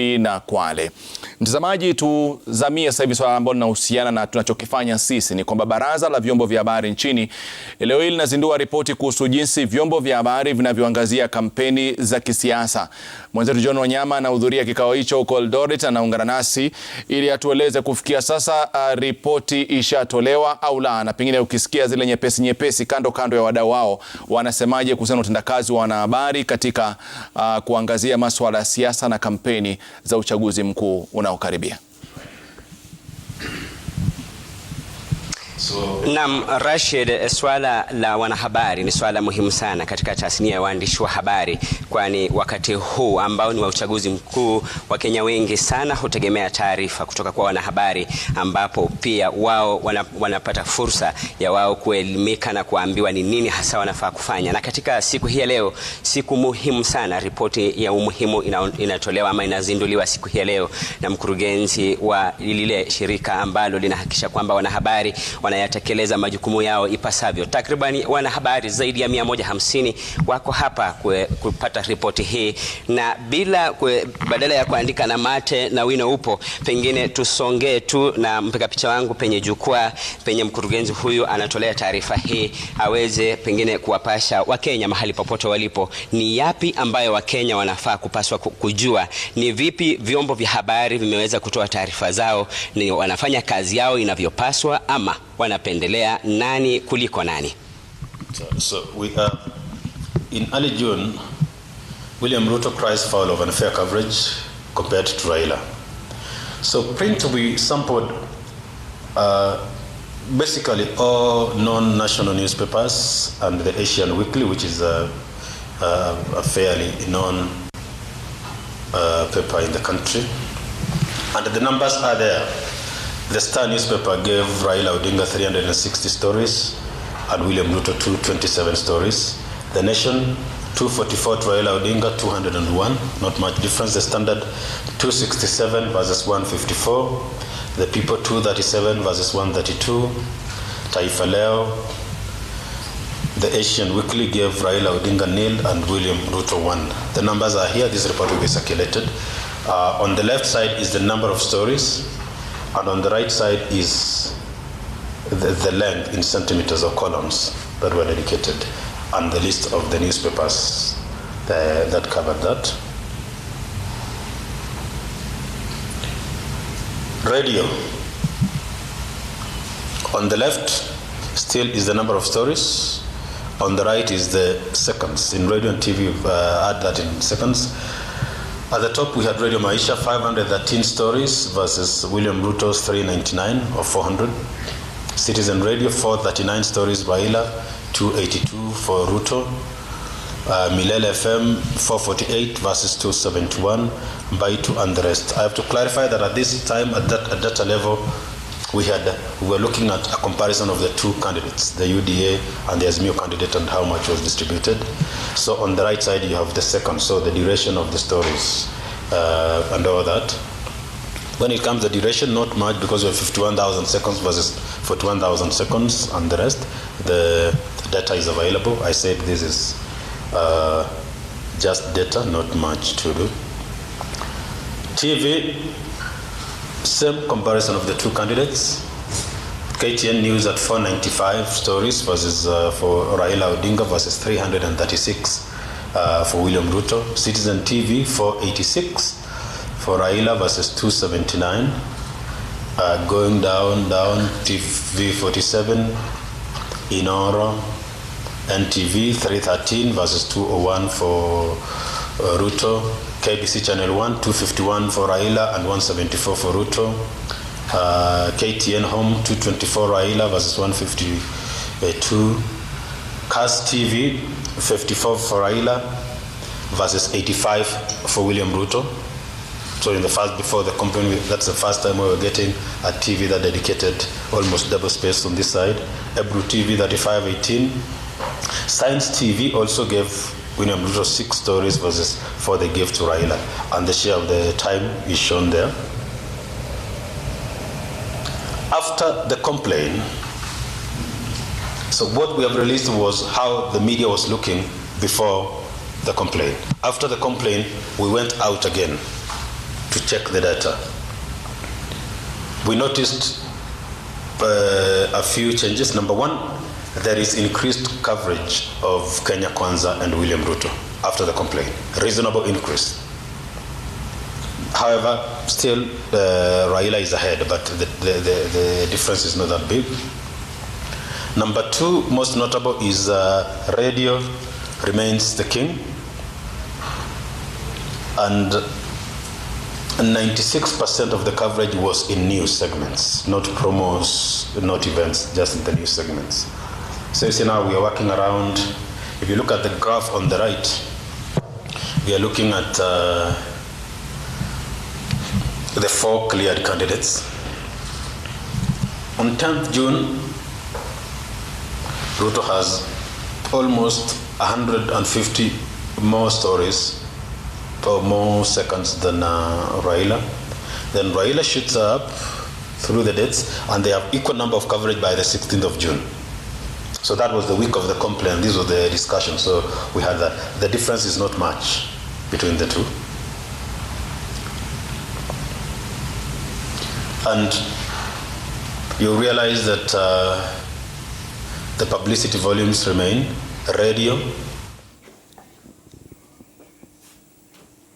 na Kwale. Mtazamaji, tuzamie sasa hivi swala ambalo linahusiana na tunachokifanya sisi. Ni kwamba Baraza la vyombo vya habari nchini leo hili linazindua ripoti kuhusu jinsi vyombo vya habari vinavyoangazia kampeni za kisiasa. Mwenzetu John Wanyama anahudhuria kikao hicho huko Eldoret, anaungana nasi ili atueleze kufikia sasa ripoti ishatolewa au la, na pengine ukisikia zile nyepesi kando ya wadau wao wanasemaje kuhusiana na utendakazi wa wanahabari katika kuangazia masuala ya siasa na kampeni za uchaguzi mkuu unaokaribia. Naam, Rashid, swala la wanahabari ni swala muhimu sana katika tasnia ya waandishi wa habari, kwani wakati huu ambao ni wa uchaguzi mkuu, Wakenya wengi sana hutegemea taarifa kutoka kwa wanahabari, ambapo pia wao wanapata fursa ya wao kuelimika na kuambiwa ni nini hasa wanafaa kufanya. Na katika siku hii ya leo, siku muhimu sana, ripoti ya umuhimu inatolewa ama inazinduliwa siku hii ya leo na mkurugenzi wa lile shirika ambalo linahakikisha kwamba wanahabari wanayatekeleza majukumu yao ipasavyo. Takriban wanahabari zaidi ya 150 wako hapa kupata ripoti hii, na badala ya kuandika na mate na wino upo, pengine tusongee tu na mpiga picha wangu penye jukwaa, penye mkurugenzi huyu anatolea taarifa hii, aweze pengine kuwapasha Wakenya mahali popote walipo ni yapi ambayo Wakenya wanafaa kupaswa kujua, ni vipi vyombo vya habari vimeweza kutoa taarifa zao, ni wanafanya kazi yao inavyopaswa ama wanapendelea nani kuliko nani. So we in early June, William Ruto cries foul of unfair coverage compared to Raila. So print, we sampled basically all non-national newspapers and the Asian Weekly, which is a fairly known paper in the country, and the numbers are there. The Star newspaper gave Raila Odinga 360 stories and William Ruto 227 stories. The Nation 244 to Raila Odinga 201, not much difference. The Standard 267 versus 154. The People 237 versus 132. Taifa Leo, the Asian Weekly gave Raila Odinga 0 and William Ruto 1. The numbers are here. This report will be circulated. On the left side is the number of stories, and on the right side is the length in centimeters or columns that were dedicated, and the list of the newspapers that covered that. Radio. On the left still is the number of stories. On the right is the seconds. In radio and TV, add that in seconds. At the top we had Radio Maisha 513 stories versus William Ruto's 399 or 400. Citizen Radio 439 stories, Raila 282 for Ruto. Milele FM 448 versus 271, Baitu and the rest. I have to clarify that at this time, at data level, we were looking at a comparison of the two candidates, the UDA and the Azimio candidate, and how much was distributed. So on the right side you have the second, so the duration of the stories and all that. When it comes to the duration, not much, because we have 51,000 seconds versus 41,000 seconds and the rest. The data is available. I said this is just data, not much to do. TV, same comparison of the two candidates. KTN News at 495 stories versus for Raila Odinga versus 336 for William Ruto. Citizen TV 486 for Raila versus 279. Going down, TV 47, Inoro, NTV 313 versus 201 for Ruto. KBC Channel 1 251 for Raila and 174 for Ruto. KTN Home 224 Raila versus 152. CAS TV 54 for Raila versus 85 for William Ruto. So in the first, before the campaign, that's the first time we were getting a TV that dedicated almost double space on this side. Ebru TV 3518. Science TV also gave William Ruto 6 stories versus 4 they gave to Raila, and the share of the time is shown there. After the complaint, so what we have released was how the media was looking before the complaint. After the complaint, we went out again to to check the data. We noticed a few changes. Number one, there is increased coverage of Kenya Kwanza and William Ruto after the complaint. Reasonable increase. However, still Raila is ahead, but the difference is not that big. Number two, most notable is radio remains the king, and 96% of the coverage was in news segments, not promos, not events, just in the news segments. So you see now we are working around, if you look at the graph on the right, we are looking at the 4 cleared candidates. On 10th June, Ruto has almost 150 more stories or more seconds than Raila. Then Raila shoots up through the dates, and they have equal number of coverage by the 16th of June. So that was the week of the complaint. These were the discussions. So we had that. The difference is not much between the two. And you realize that the publicity volumes remain. Radio